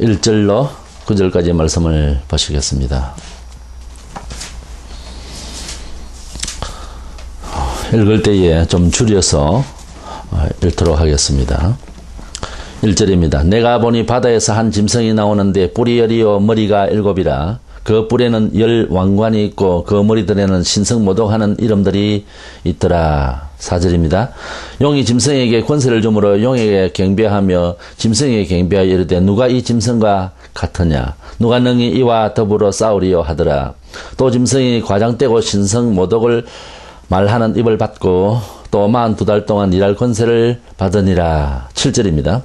1절로 9절까지의 말씀을 보시겠습니다. 읽을 때에 좀 줄여서 읽도록 하겠습니다. 1절입니다. 내가 보니 바다에서 한 짐승이 나오는데 뿔이 10이요 머리가 7이라. 그 뿔에는 10 왕관이 있고 그 머리들에는 신성모독하는 이름들이 있더라. 4절입니다. 용이 짐승에게 권세를 주므로 용에게 경배하며 짐승에게 경배하여 이르되 누가 이 짐승과 같으냐? 누가 능히 이와 더불어 싸우리요 하더라. 또 짐승이 과장되고 신성모독을 말하는 입을 받고 또 42달 동안 일할 권세를 받으니라. 7절입니다.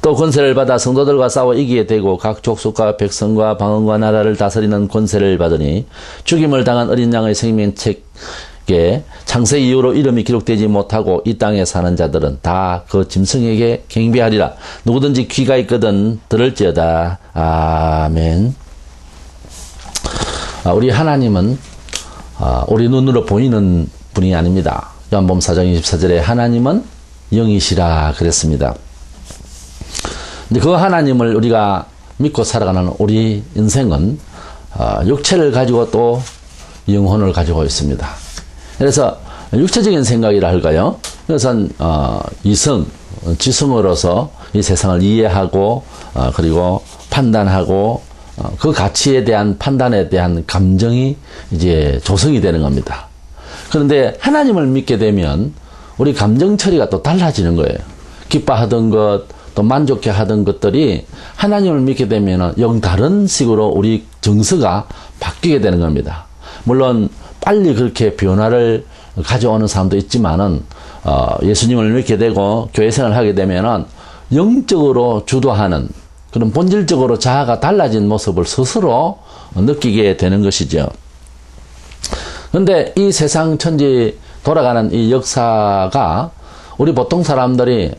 또 권세를 받아 성도들과 싸워 이기게 되고 각 족속과 백성과 방언과 나라를 다스리는 권세를 받으니 죽임을 당한 어린 양의 생명책에 창세 이후로 이름이 기록되지 못하고 이 땅에 사는 자들은 다 그 짐승에게 경배하리라. 누구든지 귀가 있거든 들을지어다. 아멘. 우리 하나님은 우리 눈으로 보이는 분이 아닙니다. 요한복음 4장 24절에 하나님은 영이시라 그랬습니다. 근데 그 하나님을 우리가 믿고 살아가는 우리 인생은 육체를 가지고 또 영혼을 가지고 있습니다. 그래서 육체적인 생각이라 할까요? 그것은 지성으로서 이 세상을 이해하고 그리고 판단하고 그 가치에 대한 판단에 대한 감정이 이제 조성이 되는 겁니다. 그런데 하나님을 믿게 되면 우리 감정 처리가 또 달라지는 거예요. 기뻐하던 것, 또 만족해 하던 것들이 하나님을 믿게 되면 영 다른 식으로 우리 정서가 바뀌게 되는 겁니다. 물론 빨리 그렇게 변화를 가져오는 사람도 있지만은 예수님을 믿게 되고 교회 생활을 하게 되면은 영적으로 주도하는 그런 본질적으로 자아가 달라진 모습을 스스로 느끼게 되는 것이죠. 그런데 이 세상 천지 돌아가는 이 역사가 우리 보통 사람들이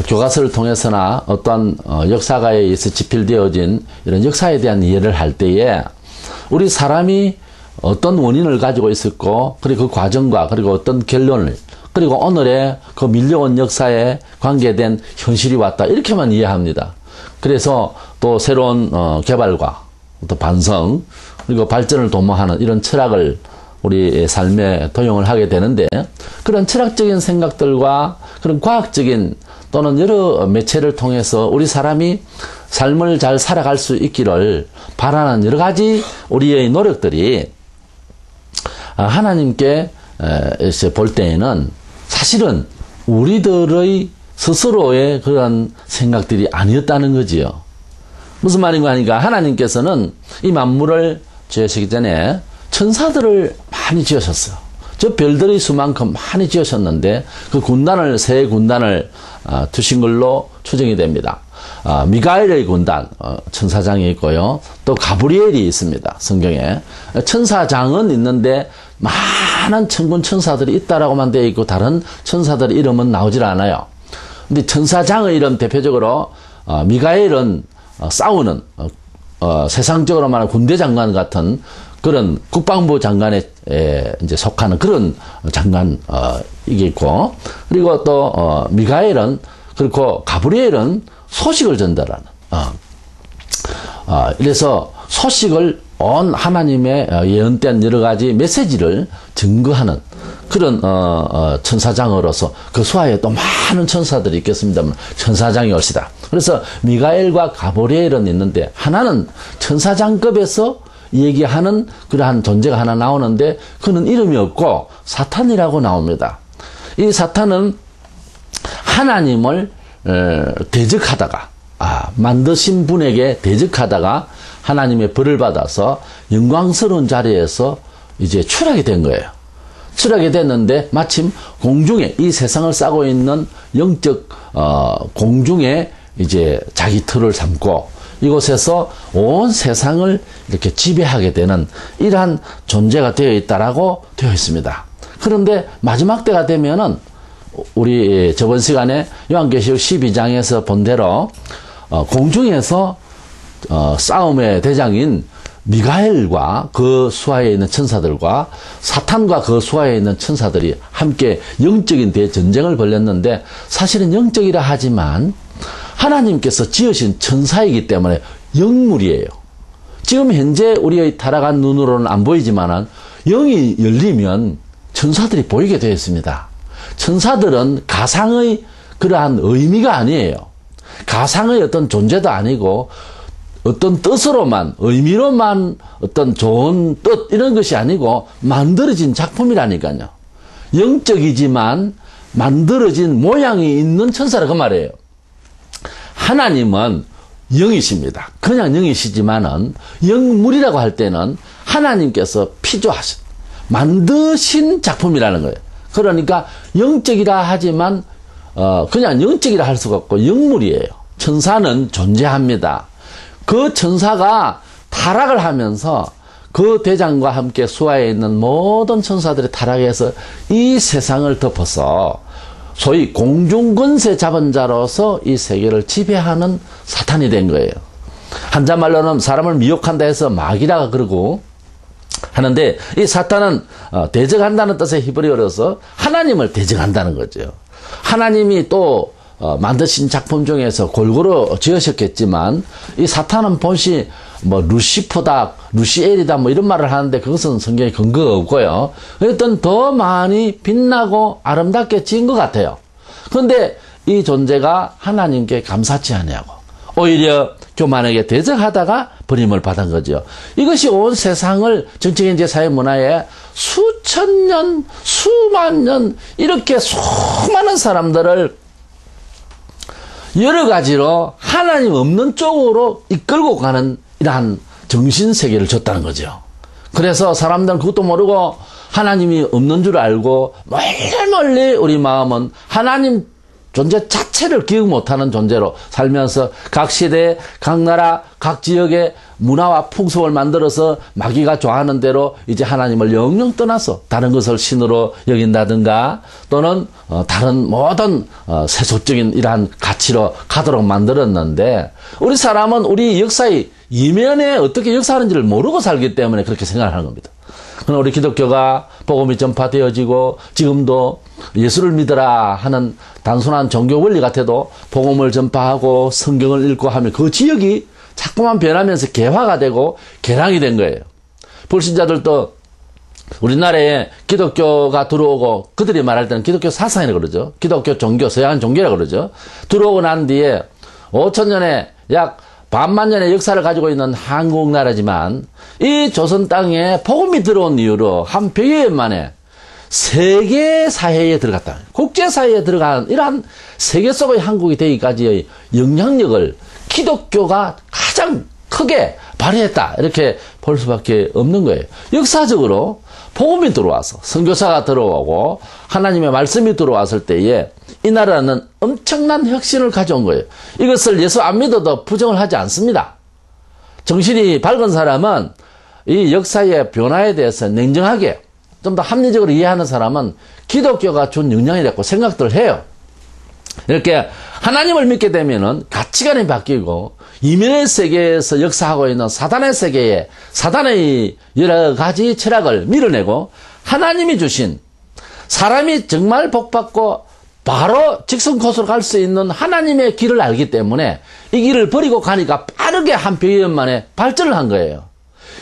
교과서를 통해서나 어떠한 역사가에 의해서 집필되어진 이런 역사에 대한 이해를 할 때에 우리 사람이 어떤 원인을 가지고 있었고 그리고 그 과정과 그리고 어떤 결론을 그리고 오늘의 그 밀려온 역사에 관계된 현실이 왔다 이렇게만 이해합니다. 그래서 또 새로운 개발과 또 반성 그리고 발전을 도모하는 이런 철학을 우리 삶에 도용을 하게 되는데 그런 철학적인 생각들과 그런 과학적인 또는 여러 매체를 통해서 우리 사람이 삶을 잘 살아갈 수 있기를 바라는 여러 가지 우리의 노력들이 하나님께 볼 때에는 사실은 우리들의 스스로의 그런 생각들이 아니었다는 거지요. 무슨 말인가 하니까 하나님께서는 이 만물을 지으시기 전에 천사들을 많이 지으셨어요. 저 별들의 수만큼 많이 지으셨는데 그 군단을 세 군단을 두신 걸로 추정이 됩니다. 미가엘의 군단 천사장이 있고요. 또 가브리엘이 있습니다. 성경에 천사장은 있는데 많은 천군 천사들이 있다라고만 되어 있고 다른 천사들의 이름은 나오질 않아요. 근데 천사장의 이름 대표적으로 미가엘은 싸우는 세상적으로 말하는 군대 장관 같은 그런 국방부 장관에 이제 속하는 그런 장관이겠고 그리고 또 미가엘은 그리고 가브리엘은 소식을 전달하는 이래서 소식을 온 하나님의 예언된 여러 가지 메시지를 증거하는 그런 천사장으로서 그 수하에 또 많은 천사들이 있겠습니다만 천사장이 올시다. 그래서 미가엘과 가브리엘은 있는데 하나는 천사장급에서 얘기하는 그러한 존재가 하나 나오는데 그는 이름이 없고 사탄이라고 나옵니다. 이 사탄은 하나님을 대적하다가 만드신 분에게 대적하다가 하나님의 벌을 받아서 영광스러운 자리에서 이제 추락이 된 거예요. 추락이 됐는데 마침 공중에 이 세상을 싸고 있는 영적 공중에 이제 자기 틀을 삼고 이곳에서 온 세상을 이렇게 지배하게 되는 이러한 존재가 되어 있다라고 되어 있습니다. 그런데 마지막 때가 되면은 우리 저번 시간에 요한계시록 12장에서 본 대로 공중에서 싸움의 대장인 미가엘과 그 수하에 있는 천사들과 사탄과 그 수하에 있는 천사들이 함께 영적인 대전쟁을 벌였는데 사실은 영적이라 하지만 하나님께서 지으신 천사이기 때문에 영물이에요. 지금 현재 우리의 타락한 눈으로는 안 보이지만은 영이 열리면 천사들이 보이게 되어 있습니다. 천사들은 가상의 그러한 의미가 아니에요. 가상의 어떤 존재도 아니고 어떤 뜻으로만, 의미로만 어떤 좋은 뜻 이런 것이 아니고 만들어진 작품이라니까요. 영적이지만 만들어진 모양이 있는 천사라 그 말이에요. 하나님은 영이십니다. 그냥 영이시지만은 영물이라고 할 때는 하나님께서 피조하신, 만드신 작품이라는 거예요. 그러니까 영적이라 하지만 그냥 영적이라 할 수가 없고 영물이에요. 천사는 존재합니다. 그 천사가 타락을 하면서 그 대장과 함께 수하에 있는 모든 천사들이 타락해서 이 세상을 덮어서 소위 공중권세 잡은 자로서 이 세계를 지배하는 사탄이 된 거예요. 한자말로는 사람을 미혹한다 해서 마귀라고 그러고 하는데, 이 사탄은 대적한다는 뜻의 히브리어로서 하나님을 대적한다는 거죠. 하나님이 또 만드신 작품 중에서 골고루 지으셨겠지만 이 사탄은 본시 뭐 루시퍼다, 루시엘이다 뭐 이런 말을 하는데 그것은 성경에 근거가 없고요. 어떤 더 많이 빛나고 아름답게 지은 것 같아요. 그런데 이 존재가 하나님께 감사치 아니하고 오히려 교만에게 대적하다가 버림을 받은 거죠. 이것이 온 세상을 정치, 경제, 사회, 문화에 수천 년, 수만 년 이렇게 수많은 사람들을 여러 가지로 하나님 없는 쪽으로 이끌고 가는 이러한 정신세계를 줬다는 거죠. 그래서 사람들은 그것도 모르고 하나님이 없는 줄 알고 멀리 우리 마음은 하나님 존재 자체를 기억 못하는 존재로 살면서 각 시대, 각 나라, 각 지역의 문화와 풍속을 만들어서 마귀가 좋아하는 대로 이제 하나님을 영영 떠나서 다른 것을 신으로 여긴다든가 또는 다른 모든 세속적인 이러한 가치로 가도록 만들었는데, 우리 사람은 우리 역사의 이면에 어떻게 역사하는지를 모르고 살기 때문에 그렇게 생각하는 겁니다. 그러나 우리 기독교가 복음이 전파되어지고 지금도 예수를 믿어라 하는 단순한 종교 원리 같아도 복음을 전파하고 성경을 읽고 하면 그 지역이 자꾸만 변하면서 개화가 되고 개량이 된 거예요. 불신자들도 우리나라에 기독교가 들어오고, 그들이 말할 때는 기독교 사상이라고 그러죠. 기독교 종교, 서양 종교라고 그러죠. 들어오고 난 뒤에 5천년에 약 반만 년의 역사를 가지고 있는 한국 나라지만 이 조선 땅에 복음이 들어온 이후로 한 100여 년 만에 세계 사회에 들어갔다. 국제 사회에 들어간 이러한 세계 속의 한국이 되기까지의 영향력을 기독교가 가장 크게 발휘했다. 이렇게 볼 수밖에 없는 거예요. 역사적으로 복음이 들어와서 선교사가 들어오고 하나님의 말씀이 들어왔을 때에 이 나라는 엄청난 혁신을 가져온 거예요. 이것을 예수 안 믿어도 부정을 하지 않습니다. 정신이 밝은 사람은 이 역사의 변화에 대해서 냉정하게 좀 더 합리적으로 이해하는 사람은 기독교가 준 영향이라고 생각들 해요. 이렇게 하나님을 믿게 되면은 가치관이 바뀌고 이면의 세계에서 역사하고 있는 사단의 세계에 사단의 여러 가지 철학을 밀어내고 하나님이 주신 사람이 정말 복받고 바로 직선 코스로 갈 수 있는 하나님의 길을 알기 때문에 이 길을 버리고 가니까 빠르게 한 100여 년 만에 발전을 한 거예요.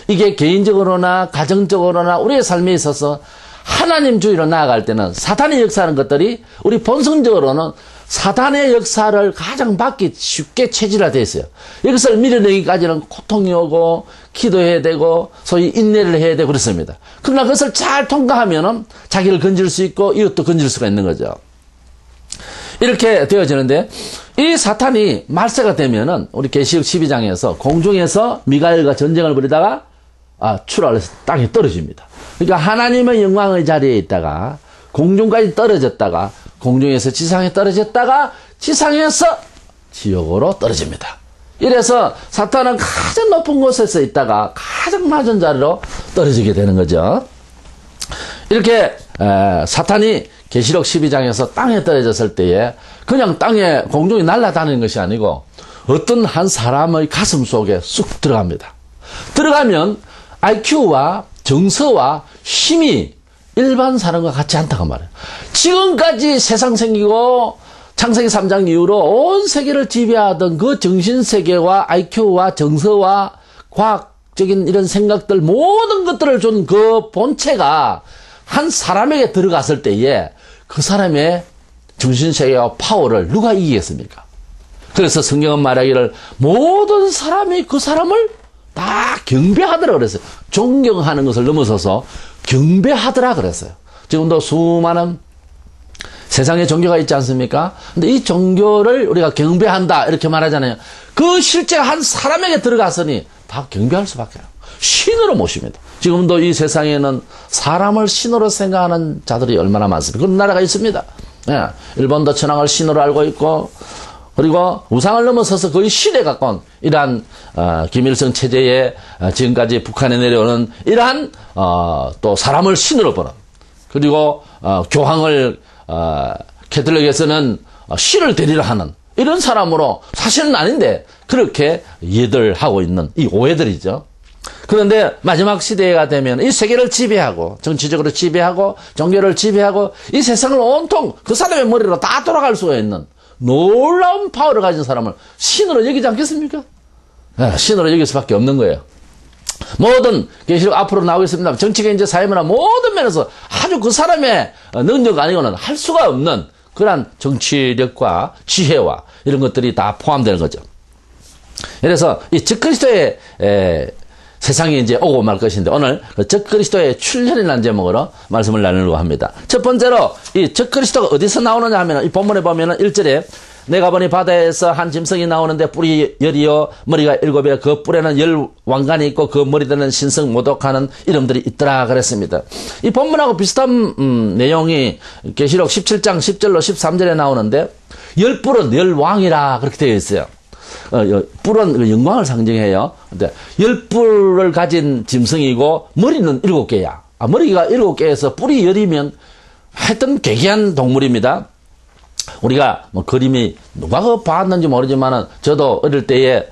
이게 개인적으로나 가정적으로나 우리의 삶에 있어서 하나님주의로 나아갈 때는 사탄의 역사하는 것들이 우리 본성적으로는 사탄의 역사를 가장 받기 쉽게 체질화되어 있어요. 이것을 밀어내기까지는 고통이 오고 기도해야 되고 소위 인내를 해야 되고 그렇습니다. 그러나 그것을 잘 통과하면은 자기를 건질 수 있고 이웃도 건질 수가 있는 거죠. 이렇게 되어지는데 이 사탄이 말세가 되면은 우리 계시록 12장에서 공중에서 미가엘과 전쟁을 벌이다가 출하해서 땅에 떨어집니다. 그러니까 하나님의 영광의 자리에 있다가 공중까지 떨어졌다가 공중에서 지상에 떨어졌다가 지상에서 지옥으로 떨어집니다. 이래서 사탄은 가장 높은 곳에서 있다가 가장 낮은 자리로 떨어지게 되는 거죠. 이렇게 사탄이 계시록 12장에서 땅에 떨어졌을 때에 그냥 땅에 공중에 날아다니는 것이 아니고 어떤 한 사람의 가슴 속에 쑥 들어갑니다. 들어가면 IQ와 정서와 힘이 일반 사람과 같지 않다고 말해요. 지금까지 세상 생기고 창세기 3장 이후로 온 세계를 지배하던 그 정신세계와 IQ와 정서와 과학적인 이런 생각들 모든 것들을 준 그 본체가 한 사람에게 들어갔을 때에 그 사람의 정신세계와 파워를 누가 이기겠습니까? 그래서 성경은 말하기를 모든 사람이 그 사람을 다 경배하더라 그랬어요. 존경하는 것을 넘어서서 경배하더라 그랬어요. 지금도 수많은 세상에 종교가 있지 않습니까? 근데 이 종교를 우리가 경배한다 이렇게 말하잖아요. 그 실제 한 사람에게 들어갔으니 다 경배할 수밖에 없어요. 신으로 모십니다. 지금도 이 세상에는 사람을 신으로 생각하는 자들이 얼마나 많습니까? 그런 나라가 있습니다. 예, 일본도 천황을 신으로 알고 있고, 그리고 우상을 넘어서서 거의 신에 가까운 이러한 김일성 체제에 지금까지 북한에 내려오는 이러한 또 사람을 신으로 보는, 그리고 교황을 캐톨릭에서는 신을 대리를 하는 이런 사람으로 사실은 아닌데 그렇게 이해들 하고 있는 이 오해들이죠. 그런데 마지막 시대가 되면 이 세계를 지배하고 정치적으로 지배하고 종교를 지배하고 이 세상을 온통 그 사람의 머리로 다 돌아갈 수가 있는 놀라운 파워를 가진 사람을 신으로 여기지 않겠습니까? 네, 신으로 여길 수밖에 없는 거예요. 모든 계시록 앞으로 나오겠습니다. 정치, 경제, 사회문화 모든 면에서 아주 그 사람의 능력 아니고는 할 수가 없는 그러한 정치력과 지혜와 이런 것들이 다 포함되는 거죠. 그래서 이 적그리스도의 세상이 이제 오고 말 것인데 오늘 그 적그리스도의 출현이라는 제목으로 말씀을 나누려고 합니다. 첫 번째로 이 적그리스도가 어디서 나오느냐 하면 이 본문에 보면은 1절에 내가 보니 바다에서 한 짐승이 나오는데 뿔이 열이요 머리가 7이요 그 뿔에는 10 왕관이 있고 그 머리들은 신성 모독하는 이름들이 있더라 그랬습니다. 이 본문하고 비슷한 내용이 계시록 17장 10절로 13절에 나오는데 10뿔은 10왕이라 그렇게 되어 있어요. 뿔은 영광을 상징해요. 근데 10뿔을 가진 짐승이고 머리는 7개야. 머리가 7개에서 뿔이 10이면 하여튼 괴기한 동물입니다. 우리가 뭐 그림이 누가 봤는지 모르지만은 저도 어릴 때에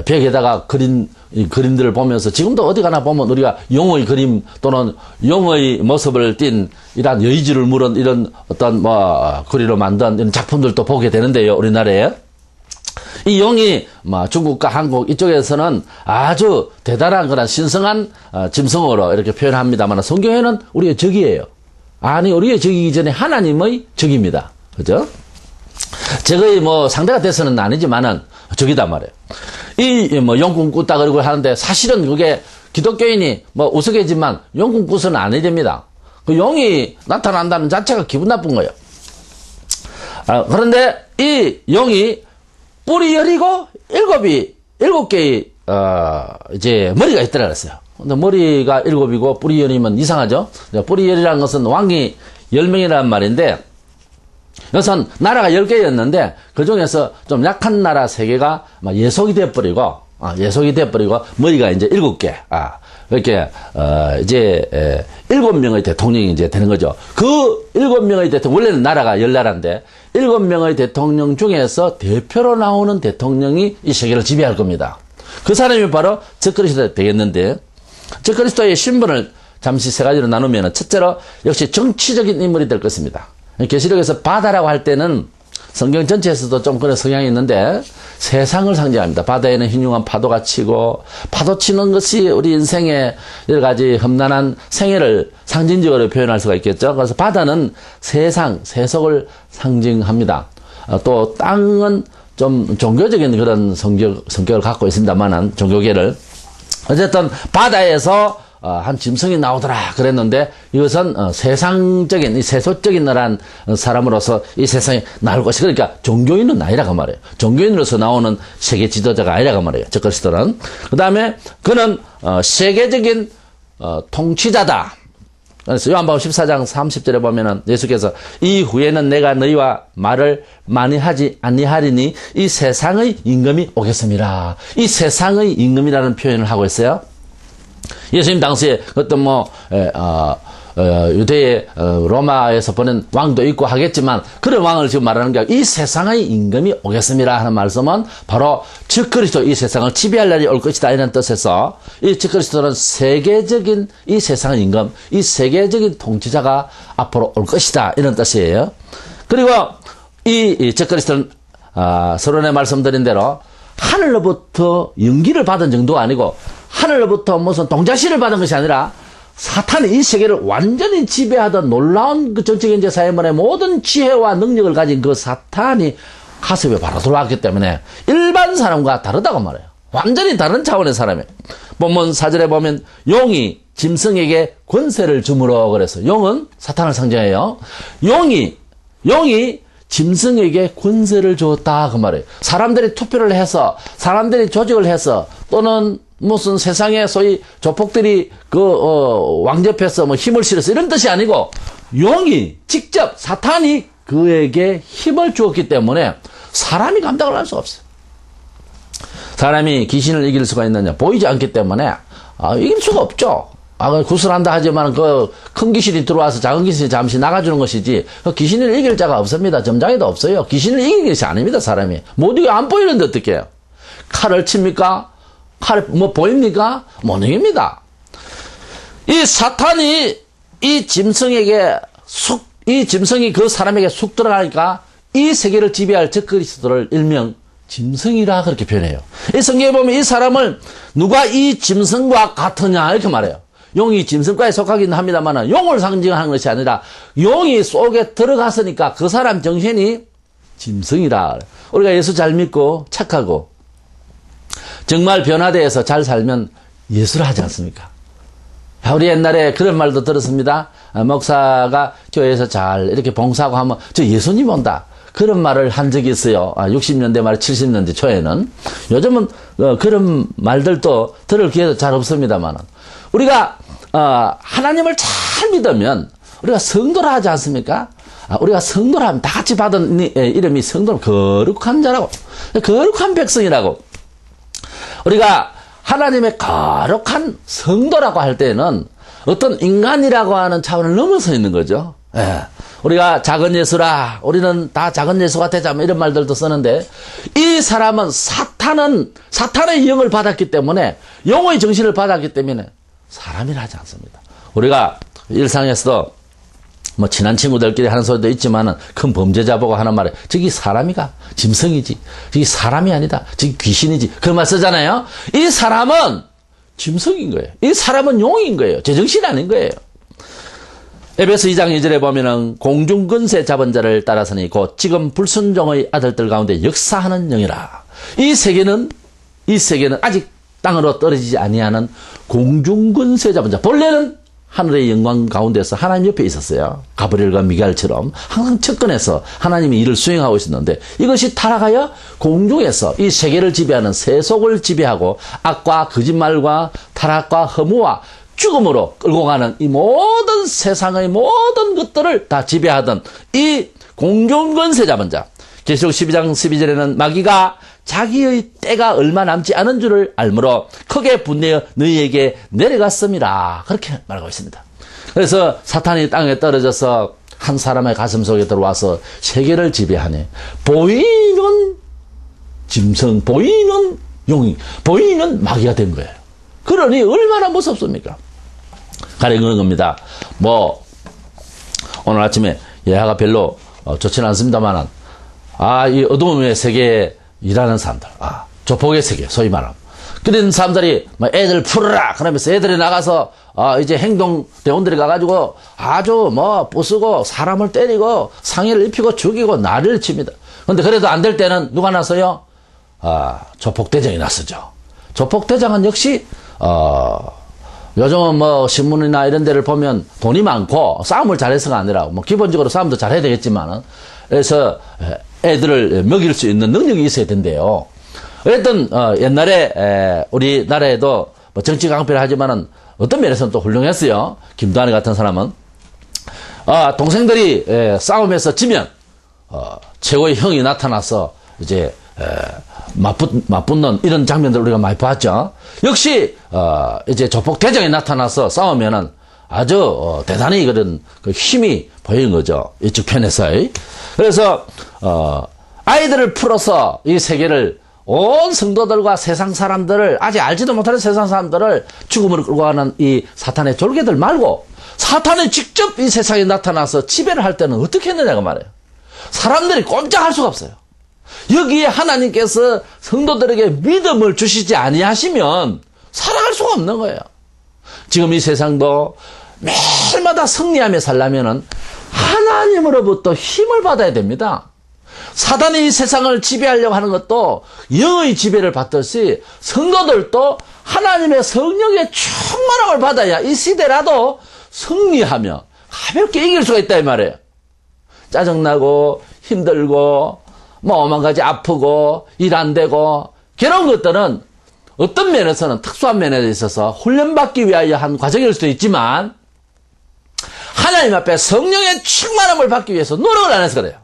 벽에다가 그림들을 보면서 지금도 어디 가나 보면 우리가 용의 그림 또는 용의 모습을 띈 이런 여의주를 물은 이런 어떤 뭐 그리로 만든 이런 작품들도 보게 되는데요. 우리나라에. 이 용이 중국과 한국 이쪽에서는 아주 대단한 그런 신성한 짐승으로 이렇게 표현합니다만 성경에는 우리의 적이에요. 아니 우리의 적이기 전에 하나님의 적입니다. 그죠? 적의 뭐 상대가 돼서는 아니지만은 적이단 말이에요. 이 뭐 용궁 꾼다 그러고 하는데 사실은 그게 기독교인이 뭐 우스개지만 용궁 꾸서는 아니 됩니다. 그 용이 나타난다는 자체가 기분 나쁜 거예요. 그런데 이 용이 뿔이 10이고 7개의 이제 머리가 있더라 그랬어요. 근데 머리가 7이고 뿔이 10이면 이상하죠? 뿔이 10이라는 것은 왕이 10명이라는 말인데 여기선 나라가 10개였는데 그 중에서 좀 약한 나라 3개가 예속이 돼버리고 머리가 이제 7개. 이렇게 이제 7명의 대통령이 이제 되는 거죠. 그 7명의 대통령 원래는 나라가 10나라인데 7명의 대통령 중에서 대표로 나오는 대통령이 이 세계를 지배할 겁니다. 그 사람이 바로 적그리스도가 되겠는데 적그리스도의 신분을 잠시 3가지로 나누면 첫째로 역시 정치적인 인물이 될 것입니다. 계시록에서 바다라고 할 때는 성경 전체에서도 좀 그런 성향이 있는데 세상을 상징합니다. 바다에는 흉흉한 파도가 치고 파도 치는 것이 우리 인생의 여러 가지 험난한 생애를 상징적으로 표현할 수가 있겠죠. 그래서 바다는 세상, 세속을 상징합니다. 또 땅은 좀 종교적인 그런 성격을 갖고 있습니다만은 종교계를 어쨌든 바다에서 한 짐승이 나오더라 그랬는데 이것은 세상적인 이 세속적인 나란 사람으로서 이 세상에 나올 것이 그러니까 종교인은 아니라고 말해요. 종교인으로서 나오는 세계 지도자가 아니라고 말해요. 적그리스도는. 그 다음에 그는 세계적인 통치자다. 그래서 요한복음 14장 30절에 보면은 예수께서 이후에는 내가 너희와 말을 많이 하지 아니하리니 이 세상의 임금이 오겠습니다. 이 세상의 임금이라는 표현을 하고 있어요. 예수님 당시에 어떤 유대의 로마에서 보낸 왕도 있고 하겠지만 그런 왕을 지금 말하는 게 이 세상의 임금이 오겠습니다 하는 말씀은 바로 적그리스도 이 세상을 지배할 날이 올 것이다 이런 뜻에서 이 적그리스도는 세계적인 이 세상의 임금, 이 세계적인 통치자가 앞으로 올 것이다 이런 뜻이에요. 그리고 이 적그리스도는 서론에 말씀드린 대로 하늘로부터 연기를 받은 정도가 아니고 하늘로부터 무슨 동자시를 받은 것이 아니라 사탄이 이 세계를 완전히 지배하던 놀라운 그 정치경제 사회문의 모든 지혜와 능력을 가진 그 사탄이 가슴에 바로 들어왔기 때문에 일반 사람과 다르다고 말해요. 완전히 다른 차원의 사람이에요. 본문 4절에 보면 용이 짐승에게 권세를 주므로 그래서 용은 사탄을 상징해요. 용이 짐승에게 권세를 주었다 그 말이에요. 사람들이 투표를 해서 사람들이 조직을 해서 또는 무슨 세상에 소위 조폭들이 왕접해서 뭐 힘을 실어서 이런 뜻이 아니고 용이 직접 사탄이 그에게 힘을 주었기 때문에 사람이 감당을 할 수가 없어요. 사람이 귀신을 이길 수가 있느냐? 보이지 않기 때문에 이길 수가 없죠. 구슬한다 하지만 그 큰 귀신이 들어와서 작은 귀신이 잠시 나가주는 것이지 그 귀신을 이길 자가 없습니다. 점장에도 없어요. 귀신을 이기는 것이 아닙니다. 사람이. 모두가 안 보이는데 어떻게 해요? 칼을 칩니까? 칼 뭐 보입니까? 못 이깁니다. 이 사탄이 이 짐승이 그 사람에게 쑥 들어가니까 이 세계를 지배할 적그리스도를 일명 짐승이라 그렇게 표현해요. 이 성경에 보면 이 사람을 누가 이 짐승과 같으냐 이렇게 말해요. 용이 짐승과에 속하긴 합니다만 용을 상징하는 것이 아니라 용이 속에 들어갔으니까 그 사람 정신이 짐승이라. 우리가 예수 잘 믿고 착하고 정말 변화되어서 잘 살면 예수를 하지 않습니까? 우리 옛날에 그런 말도 들었습니다. 목사가 교회에서 잘 이렇게 봉사하고 하면 저 예수님 온다. 그런 말을 한 적이 있어요. 60년대 말 70년대 초에는. 요즘은 그런 말들도 들을 기회도 잘 없습니다만 우리가 하나님을 잘 믿으면 우리가 성도라 하지 않습니까? 우리가 성도라 하면 다 같이 받은 이름이 성도는 거룩한 자라고 거룩한 백성이라고 우리가 하나님의 거룩한 성도라고 할 때는 어떤 인간이라고 하는 차원을 넘어서 있는 거죠. 예. 우리가 작은 예수라, 우리는 다 작은 예수가 되자, 이런 말들도 쓰는데, 이 사람은 사탄의 영을 받았기 때문에, 영의 정신을 받았기 때문에, 사람이라 하지 않습니다. 우리가 일상에서도, 뭐, 친한 친구들끼리 하는 소리도 있지만은, 큰 범죄자 보고 하는 말에, 저기 사람이가, 짐승이지, 저기 사람이 아니다, 저기 귀신이지, 그런 말 쓰잖아요? 이 사람은 짐승인 거예요. 이 사람은 용인 거예요. 제정신이 아닌 거예요. 에베소 2장 2절에 보면은 공중근세 잡은 자를 따라서니 곧 지금 불순종의 아들들 가운데 역사하는 영이라. 이 세계는 아직 땅으로 떨어지지 아니하는 공중근세 잡은 자. 본래는 하늘의 영광 가운데서 하나님 옆에 있었어요. 가브리엘과 미가엘처럼 항상 측근에서 하나님이 일을 수행하고 있었는데 이것이 타락하여 공중에서 이 세계를 지배하는 세속을 지배하고 악과 거짓말과 타락과 허무와 죽음으로 끌고 가는 이 모든 세상의 모든 것들을 다 지배하던 이 공중권세 잡은 자. 계시록 12장 12절에는 마귀가 자기의 때가 얼마 남지 않은 줄을 알므로 크게 분내어 너희에게 내려갔습니다. 그렇게 말하고 있습니다. 그래서 사탄이 땅에 떨어져서 한 사람의 가슴 속에 들어와서 세계를 지배하니 보이는 짐승, 보이는 용이, 보이는 마귀가 된 거예요. 그러니 얼마나 무섭습니까? 가령 겁니다. 오늘 아침에 예하가 별로 좋지는 않습니다만, 이 어둠의 세계에 일하는 사람들, 조폭의 세계, 소위 말하면. 그런 사람들이, 애들 풀어라! 그러면서 애들이 나가서, 이제 행동대원들이 가가지고 아주 부수고 사람을 때리고 상해를 입히고 죽이고 난리를 칩니다. 근데 그래도 안 될 때는 누가 나서요? 조폭대장이 나서죠. 조폭대장은 역시, 요즘은 신문이나 이런 데를 보면 돈이 많고 싸움을 잘해서가 아니라 기본적으로 싸움도 잘해야 되겠지만은 그래서 애들을 먹일 수 있는 능력이 있어야 된대요. 어쨌든 옛날에 우리나라에도 정치 강패를 하지만은 어떤 면에서는 또 훌륭했어요. 김두한이 같은 사람은 동생들이 싸움에서 지면 최고의 형이 나타나서 이제 맞붙는 이런 장면들 우리가 많이 봤죠. 역시 이제 조폭 대장이 나타나서 싸우면은 아주 대단히 그런 그 힘이 보이는 거죠. 이쪽 편에서. 그래서 아이들을 풀어서 이 세계를 온 성도들과 세상 사람들을 아직 알지도 못하는 세상 사람들을 죽음으로 끌고 가는 이 사탄의 졸개들 말고 사탄이 직접 이 세상에 나타나서 지배를 할 때는 어떻게 했느냐고 말해요. 사람들이 꼼짝할 수가 없어요. 여기에 하나님께서 성도들에게 믿음을 주시지 아니하시면 살아갈 수가 없는 거예요. 지금 이 세상도 매일마다 승리하며 살려면은 하나님으로부터 힘을 받아야 됩니다. 사단이 이 세상을 지배하려고 하는 것도 영의 지배를 받듯이 성도들도 하나님의 성령의 충만함을 받아야 이 시대라도 승리하며 가볍게 이길 수가 있다 이 말이에요. 짜증나고 힘들고 뭐 오만 가지 아프고 일 안 되고 그런 것들은 어떤 면에서는 특수한 면에 있어서 훈련받기 위하여 한 과정일 수도 있지만 하나님 앞에 성령의 충만함을 받기 위해서 노력을 안 해서 그래요.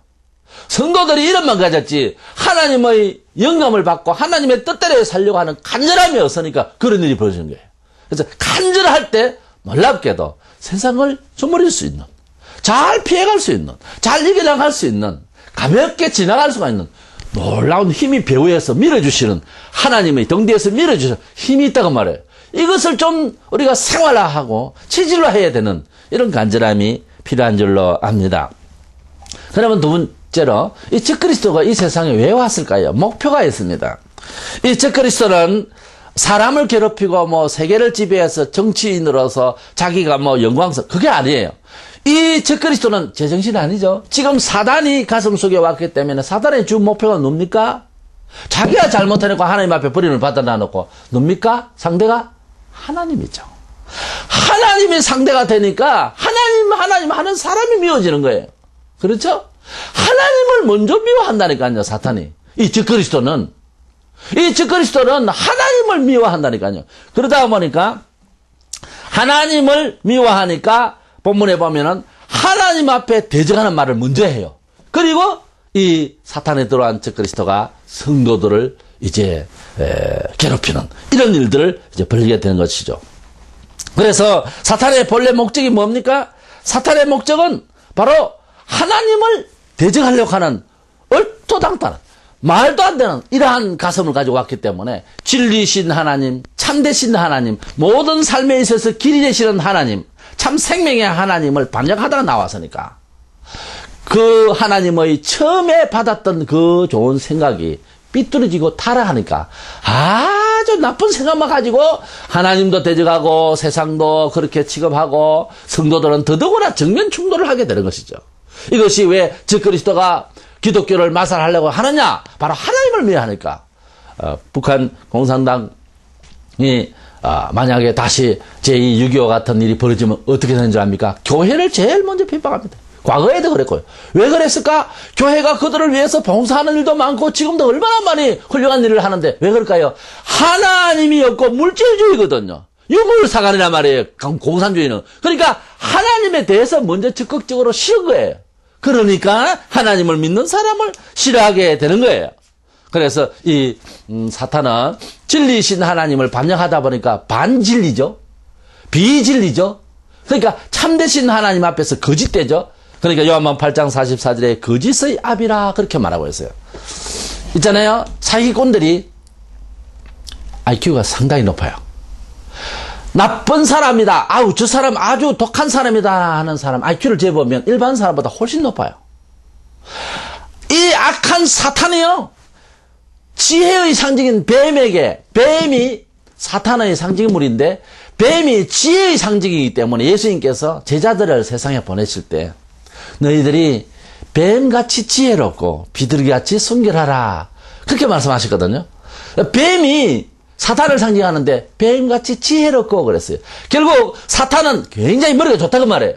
성도들이 이름만 가졌지 하나님의 영감을 받고 하나님의 뜻대로 살려고 하는 간절함이 없으니까 그런 일이 벌어지는 거예요. 그래서 간절할 때 놀랍게도 세상을 저버릴 수 있는, 잘 피해갈 수 있는, 잘 이겨나갈 수 있는, 가볍게 지나갈 수가 있는 놀라운 힘이 배후에서 밀어주시는 하나님의 덩대에서 밀어주시는 힘이 있다고 말해요. 이것을 좀 우리가 생활화하고 체질화해야 되는 이런 간절함이 필요한 줄로 압니다. 그러면 두 번째로 이 적그리스도가 이 세상에 왜 왔을까요? 목표가 있습니다. 이 적그리스도는 사람을 괴롭히고 뭐 세계를 지배해서 정치인으로서 자기가 뭐 영광스러워 그게 아니에요. 이 적그리스도는 제정신이 아니죠. 지금 사단이 가슴 속에 왔기 때문에 사단의 주 목표가 뭡니까? 자기가 잘못해놓고 하나님 앞에 버림을 받아 놔놓고 뭡니까? 상대가 하나님이죠. 하나님이 상대가 되니까 하나님 하는 사람이 미워지는 거예요. 그렇죠? 하나님을 먼저 미워한다니까요, 사탄이. 이 적그리스도는 하나님을 미워한다니까요. 그러다 보니까 하나님을 미워하니까 본문에 보면은 하나님 앞에 대적하는 말을 먼저 해요. 그리고 이 사탄에 들어간 적그리스도가 성도들을 이제 괴롭히는 이런 일들을 이제 벌이게 되는 것이죠. 그래서 사탄의 본래 목적이 뭡니까? 사탄의 목적은 바로 하나님을 대적하려고 하는 얼토당토한 말도 안 되는 이러한 가슴을 가지고 왔기 때문에 진리신 하나님, 참되신 하나님, 모든 삶에 있어서 길이 되시는 하나님, 참 생명의 하나님을 반역하다가 나왔으니까 그 하나님의 처음에 받았던 그 좋은 생각이 삐뚤어지고 타락하니까 아주 나쁜 생각만 가지고 하나님도 대적하고 세상도 그렇게 취급하고 성도들은 더더구나 정면 충돌을 하게 되는 것이죠. 이것이 왜 적그리스도가 기독교를 마살하려고 하느냐? 바로 하나님을 미워하니까. 북한 공산당이 만약에 다시 제2 6.25 같은 일이 벌어지면 어떻게 되는 줄 압니까? 교회를 제일 먼저 핍박합니다. 과거에도 그랬고요. 왜 그랬을까? 교회가 그들을 위해서 봉사하는 일도 많고 지금도 얼마나 많이 훌륭한 일을 하는데 왜 그럴까요? 하나님이 없고 물질주의거든요. 유물사관이란 말이에요. 공산주의는. 그러니까 하나님에 대해서 먼저 적극적으로 싫은 거예요. 그러니까 하나님을 믿는 사람을 싫어하게 되는 거예요. 그래서 이 사탄은 진리신 하나님을 반역하다 보니까 반진리죠. 비진리죠. 그러니까 참되신 하나님 앞에서 거짓되죠. 그러니까 요한복음 8장 44절에 거짓의 아비라 그렇게 말하고 있어요. 있잖아요. 사기꾼들이 IQ가 상당히 높아요. 나쁜 사람이다. 아우 저 사람 아주 독한 사람이다 하는 사람 IQ를 재보면 일반 사람보다 훨씬 높아요. 이 악한 사탄이요. 지혜의 상징인 뱀에게 뱀이 사탄의 상징물인데 뱀이 지혜의 상징이기 때문에 예수님께서 제자들을 세상에 보내실 때 너희들이 뱀같이 지혜롭고 비둘기같이 순결하라 그렇게 말씀하셨거든요. 뱀이 사탄을 상징하는데 뱀같이 지혜롭고 그랬어요. 결국 사탄은 굉장히 머리가 좋다고 말해요.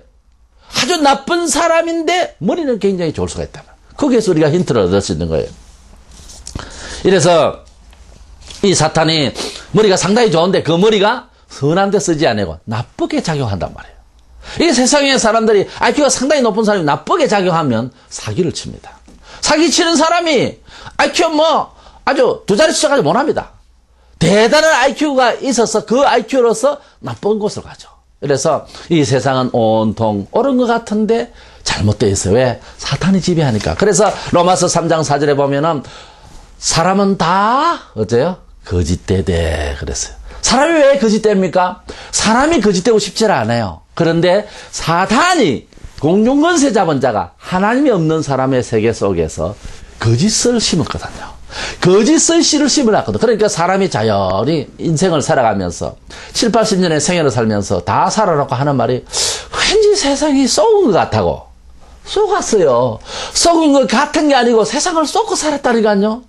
아주 나쁜 사람인데 머리는 굉장히 좋을 수가 있다. 거기에서 우리가 힌트를 얻을 수 있는 거예요. 이래서 이 사탄이 머리가 상당히 좋은데 그 머리가 선한 데 쓰지 않고 나쁘게 작용한단 말이에요. 이 세상의 사람들이 IQ가 상당히 높은 사람이 나쁘게 작용하면 사기를 칩니다. 사기 치는 사람이 IQ 아주 두 자리 숫자까지 못합니다. 대단한 IQ가 있어서 그 IQ로서 나쁜 곳을 가죠. 그래서 이 세상은 온통 옳은 것 같은데 잘못되어 있어요. 왜? 사탄이 지배하니까. 그래서 로마서 3장 4절에 보면은 사람은 다 어째요? 거짓되대 그랬어요. 사람이 왜 거짓됩니까? 사람이 거짓되고 싶지 않아요. 그런데 사탄이 공중권세 잡은 자가 하나님이 없는 사람의 세계 속에서 거짓을 심었거든요. 거짓의 씨를 심어놨거든. 그러니까 사람이 자연히 인생을 살아가면서 7, 80년의 생애를 살면서 다 살아놓고 하는 말이 왠지 세상이 썩은 것 같다고. 속았어요. 썩은 것 같은 게 아니고 세상을 쏟고 살았다니까요.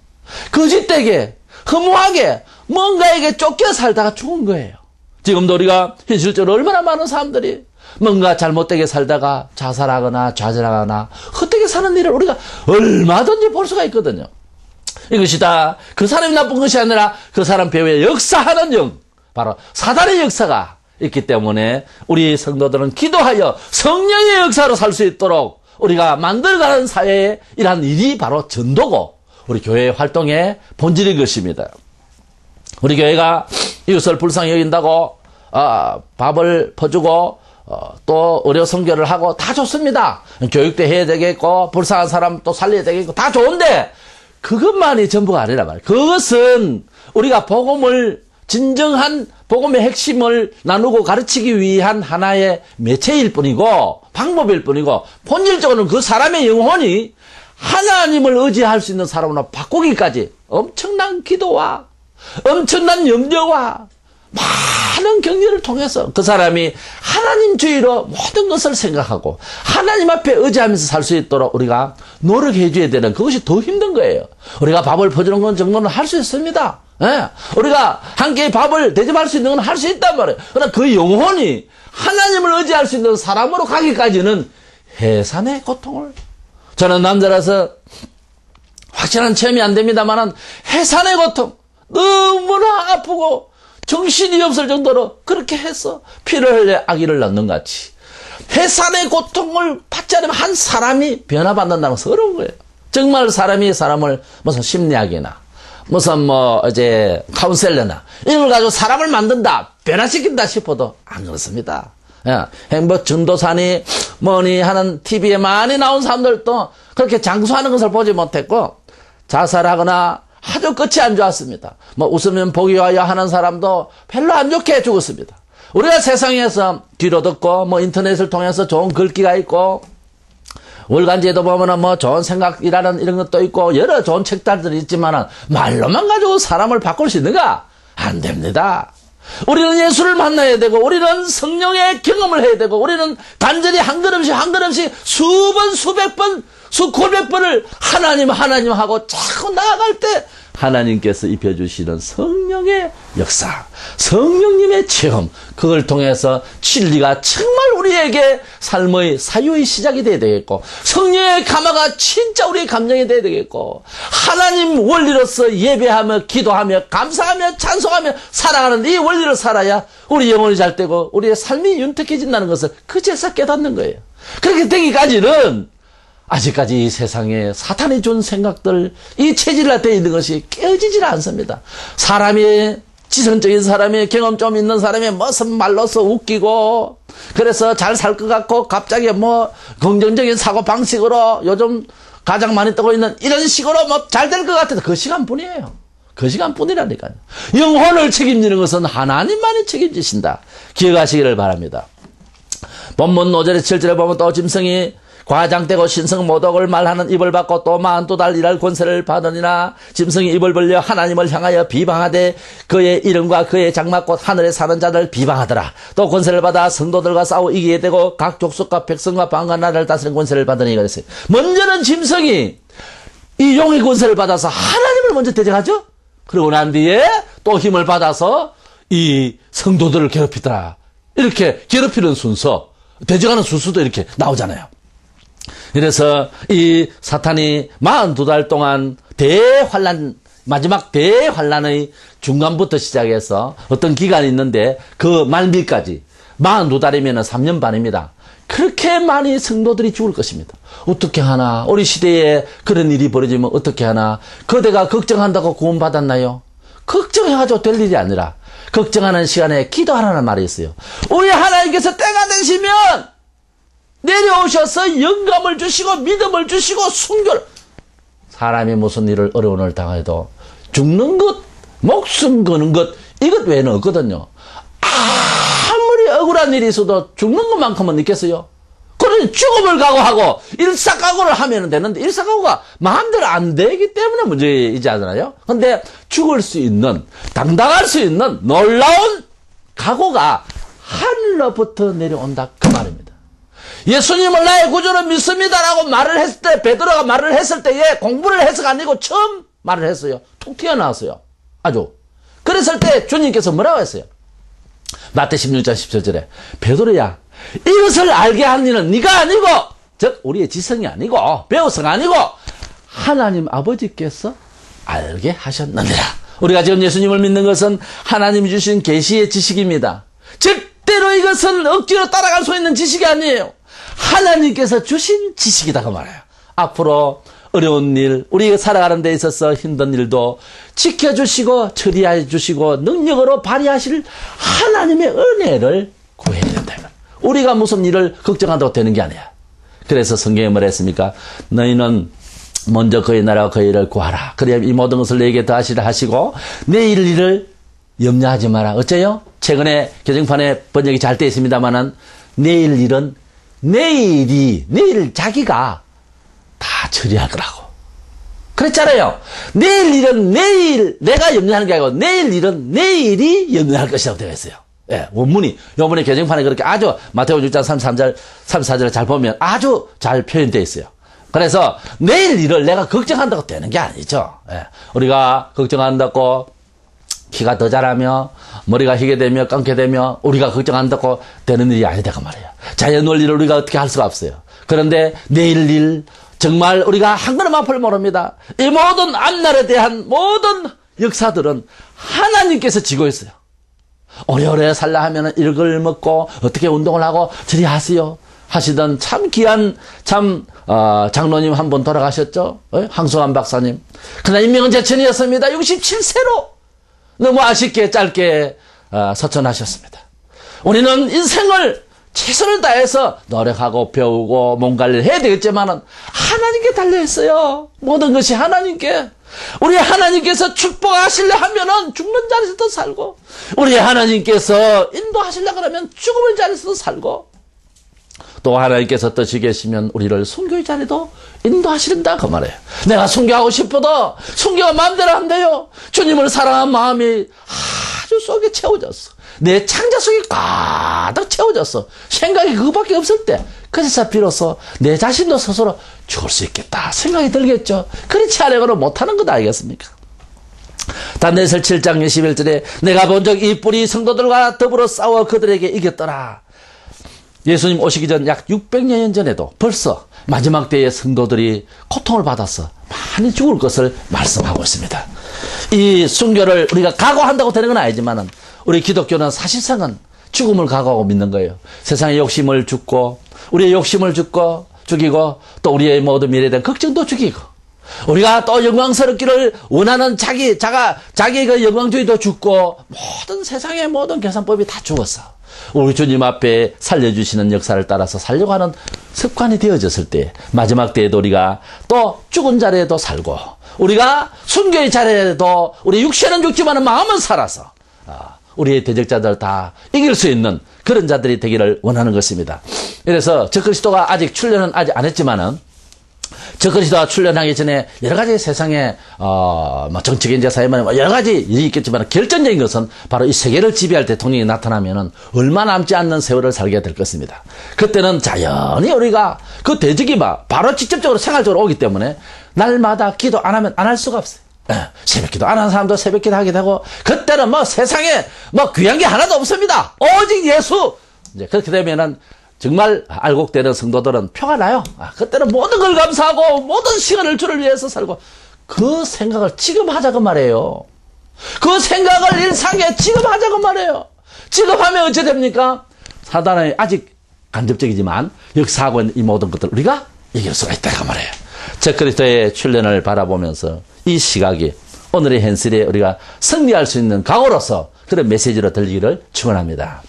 거짓되게 허무하게 뭔가에게 쫓겨 살다가 죽은 거예요. 지금도 우리가 현실적으로 얼마나 많은 사람들이 뭔가 잘못되게 살다가 자살하거나 좌절하거나 헛되게 사는 일을 우리가 얼마든지 볼 수가 있거든요. 이것이 다 그 사람이 나쁜 것이 아니라 그 사람 배후에 역사하는 영, 바로 사단의 역사가 있기 때문에 우리 성도들은 기도하여 성령의 역사로 살 수 있도록 우리가 만들어가는 사회에 이러한 일이 바로 전도고 우리 교회의 활동의 본질인 것입니다. 우리 교회가 이것을 불쌍히 여긴다고 밥을 퍼주고 또 의료 선교를 하고 다 좋습니다. 교육도 해야 되겠고 불쌍한 사람 또 살려야 되겠고 다 좋은데 그것만이 전부가 아니라 말이에요. 그것은 우리가 복음을 진정한 복음의 핵심을 나누고 가르치기 위한 하나의 매체일 뿐이고 방법일 뿐이고 본질적으로는 그 사람의 영혼이 하나님을 의지할 수 있는 사람으로 바꾸기까지 엄청난 기도와 엄청난 염려와 많은 경륜을 통해서 그 사람이 하나님주의로 모든 것을 생각하고 하나님 앞에 의지하면서 살 수 있도록 우리가 노력해 줘야 되는 그것이 더 힘든 거예요. 우리가 밥을 퍼주는 건 정도는 할 수 있습니다. 예. 우리가 한 끼 밥을 대접할 수 있는 건 할 수 있단 말이에요. 그러나 그 영혼이 하나님을 의지할 수 있는 사람으로 가기까지는 해산의 고통을 저는 남자라서 확실한 체험이 안 됩니다만은 해산의 고통 너무나 아프고 정신이 없을 정도로 그렇게 해서 피를 흘려 아기를 낳는 같이 해산의 고통을 받지 않으면 한 사람이 변화받는다는 것은 어려운 거예요. 정말 사람이 사람을 무슨 심리학이나 무슨 카운셀러나 이런 걸 가지고 사람을 만든다 변화시킨다 싶어도 안 그렇습니다. 행복 전도사니 뭐니 하는 TV에 많이 나온 사람들도 그렇게 장수하는 것을 보지 못했고 자살하거나 아주 끝이 안 좋았습니다. 웃으면 복이 와요 하는 사람도 별로 안 좋게 죽었습니다. 우리가 세상에서 뒤로 듣고 인터넷을 통해서 좋은 글귀가 있고 월간지에도 보면은 좋은 생각이라는 이런 것도 있고 여러 좋은 책들이 있지만은 말로만 가지고 사람을 바꿀 수 있는가? 안 됩니다. 우리는 예수를 만나야 되고 우리는 성령의 경험을 해야 되고 우리는 단전히 한 걸음씩 한 걸음씩 수번 수백 번 수백백 번을 하나님 하고 자꾸 나아갈 때 하나님께서 입혀주시는 성령의 역사, 성령님의 체험, 그걸 통해서 진리가 정말 우리에게 삶의 사유의 시작이 되어야 되겠고 성령의 감화가 진짜 우리의 감정이 되어야 되겠고 하나님 원리로서 예배하며 기도하며 감사하며 찬송하며 살아가는 이 원리를 살아야 우리 영혼이 잘 되고 우리의 삶이 윤택해진다는 것을 그제서 깨닫는 거예요. 그렇게 되기까지는 아직까지 이 세상에 사탄이 준 생각들, 이 체질화 되어 있는 것이 깨지질 않습니다. 사람이, 지성적인 사람이, 경험 좀 있는 사람이 무슨 말로서 웃기고, 그래서 잘 살 것 같고, 갑자기 긍정적인 사고 방식으로 요즘 가장 많이 뜨고 있는 이런 식으로 잘 될 것 같아도 그 시간뿐이에요. 그 시간뿐이라니까요. 영혼을 책임지는 것은 하나님만이 책임지신다. 기억하시기를 바랍니다. 본문 5절에 7절에 보면 또 짐승이 과장되고 신성 모독을 말하는 입을 받고 또 42달 일할 권세를 받으니라. 짐승이 입을 벌려 하나님을 향하여 비방하되 그의 이름과 그의 장막곧 하늘에 사는 자들 비방하더라. 또 권세를 받아 성도들과 싸워 이기게 되고 각 족속과 백성과 방과 나라를 다스리는 권세를 받으니 그랬어요. 먼저는 짐승이 이 용의 권세를 받아서 하나님을 먼저 대적하죠. 그러고 난 뒤에 또 힘을 받아서 이 성도들을 괴롭히더라. 이렇게 괴롭히는 순서, 대적하는 순서도 이렇게 나오잖아요. 그래서 이 사탄이 42달 동안 대환란, 마지막 대환란의 중간부터 시작해서 어떤 기간이 있는데 그 말미까지 42달이면 3년 반입니다. 그렇게 많이 성도들이 죽을 것입니다. 어떻게 하나? 우리 시대에 그런 일이 벌어지면 어떻게 하나? 그대가 걱정한다고 구원받았나요? 걱정해가지고 될 일이 아니라 걱정하는 시간에 기도하라는 말이 있어요. 우리 하나님께서 때가 되시면 내려오셔서 영감을 주시고 믿음을 주시고 순교를, 사람이 무슨 일을 어려운 일을 당해도 죽는 것, 목숨 거는 것, 이것 외에는 없거든요. 아무리 억울한 일이 있어도 죽는 것만큼은 있겠어요? 그런 우리는 죽음을 각오하고 일사각오를 하면 되는데 일사각오가 마음대로 안 되기 때문에 문제이지 않나요? 근데 죽을 수 있는, 당당할 수 있는 놀라운 각오가 하늘로부터 내려온다 그 말입니다. 예수님을 나의 구주로 믿습니다라고 말을 했을 때, 베드로가 말을 했을 때에 공부를 해서가 아니고 처음 말을 했어요. 툭 튀어나왔어요. 아주. 그랬을 때 주님께서 뭐라고 했어요? 마태 16장 17절에 베드로야, 이것을 알게 한 이는 네가 아니고, 즉 우리의 지성이 아니고 배우서가 아니고 하나님 아버지께서 알게 하셨느니라. 우리가 지금 예수님을 믿는 것은 하나님이 주신 계시의 지식입니다. 절대로 이것은 억지로 따라갈 수 있는 지식이 아니에요. 하나님께서 주신 지식이다 그 말이에요. 앞으로 어려운 일, 우리가 살아가는 데 있어서 힘든 일도 지켜주시고 처리해 주시고 능력으로 발휘하실 하나님의 은혜를 구해야 된다. 우리가 무슨 일을 걱정한다고 되는 게 아니야. 그래서 성경에 뭐라 했습니까? 너희는 먼저 그의 나라와 그의 일을 구하라. 그래야 이 모든 것을 내게 더하시라 하시고 내일 일을 염려하지 마라. 어째요? 최근에 개정판에 번역이 잘 되어 있습니다만은 내일 일은 내일 자기가 다 처리할 거라고. 그랬잖아요. 내일 일은 내일 내가 염려하는 게 아니고 내일 일은 내일이 염려할 것이라고 되어 있어요. 예, 원문이 요번에 개정판에 그렇게 아주 마태복음 6장 33절 34절을 잘 보면 아주 잘 표현되어 있어요. 그래서 내일 일을 내가 걱정한다고 되는 게 아니죠. 예, 우리가 걱정한다고 키가 더 자라며 머리가 희게 되며 감게 되며 우리가 걱정한다고 되는 일이 아니다 그 말이에요. 자연 원리를 우리가 어떻게 할 수가 없어요. 그런데 내일 일 정말 우리가 한 걸음 앞을 모릅니다. 이 모든 앞날에 대한 모든 역사들은 하나님께서 지고 있어요. 오래오래 살라 하면은 이걸 먹고 어떻게 운동을 하고 저리 하세요 하시던 참 귀한 장로님 한 분 돌아가셨죠. 황소환 박사님. 그러나 인명은 제천이었습니다. 67세로 너무 아쉽게 짧게 서천하셨습니다. 우리는 인생을 최선을 다해서 노력하고 배우고 뭔가를 해야 되겠지만은 하나님께 달려있어요. 모든 것이 하나님께. 우리 하나님께서 축복하시려 하면은 죽는 자리에서도 살고, 우리 하나님께서 인도하시려 그러면 죽음의 자리에서도 살고, 또 하나님께서 뜻이 계시면 우리를 순교의 자리도 인도하시린다 그 말이에요. 내가 순교하고 싶어도 순교가 마음대로 안 돼요. 주님을 사랑한 마음이 아주 속에 채워졌어. 내 창자 속에 가득 채워졌어. 생각이 그거밖에 없을 때 그래서 비로소 내 자신도 스스로 죽을 수 있겠다 생각이 들겠죠. 그렇지 않으면 못하는 것 아니겠습니까? 다니엘서 7장 21절에 내가 본 적 이 뿔이 성도들과 더불어 싸워 그들에게 이겼더라. 예수님 오시기 전 약 600년 전에도 벌써 마지막 때의 성도들이 고통을 받아서 많이 죽을 것을 말씀하고 있습니다. 이 순교를 우리가 각오한다고 되는 건 아니지만은 우리 기독교는 사실상은 죽음을 각오하고 믿는 거예요. 세상의 욕심을 죽고 우리의 욕심을 죽이고 또 우리의 모든 미래에 대한 걱정도 죽이고 우리가 또 영광스럽기를 원하는 자기의 그 영광주의도 죽고 모든 세상의 모든 계산법이 다 죽었어. 우리 주님 앞에 살려주시는 역사를 따라서 살려고 하는 습관이 되어졌을 때 마지막 때에도 우리가 또 죽은 자리에도 살고 우리가 순교의 자리에도 우리 육체는 죽지만 마음은 살아서 우리의 대적자들 다 이길 수 있는 그런 자들이 되기를 원하는 것입니다. 그래서 적그리스도가 아직 출현은 아직 안 했지만은 적그리스도가 출현하기 전에 여러 가지 세상에 정치계 인재 사회만 여러 가지 일이 있겠지만 결정적인 것은 바로 이 세계를 지배할 대통령이 나타나면은 얼마 남지 않는 세월을 살게 될 것입니다. 그때는 자연히 우리가 그 대적이 바로 직접적으로 생활적으로 오기 때문에 날마다 기도 안 하면 안 할 수가 없어요. 새벽기도 안 하는 사람도 새벽기도 하게 되고 그때는 세상에 귀한 게 하나도 없습니다. 오직 예수. 이제 그렇게 되면은 정말 알곡되는 성도들은 표가 나요. 그때는 모든 걸 감사하고 모든 시간을 주를 위해서 살고 그 생각을 지금 하자고 말해요. 그 생각을 일상에 지금 하자고 말해요. 지금 하면 어찌 됩니까? 사단은 아직 간접적이지만 역사하고 있는 이 모든 것들을 우리가 이길 수가 있다고 말해요. 적그리스도의 출현을 바라보면서 이 시각이 오늘의 현실에 우리가 승리할 수 있는 각오로서 그런 메시지로 들리기를 축원합니다.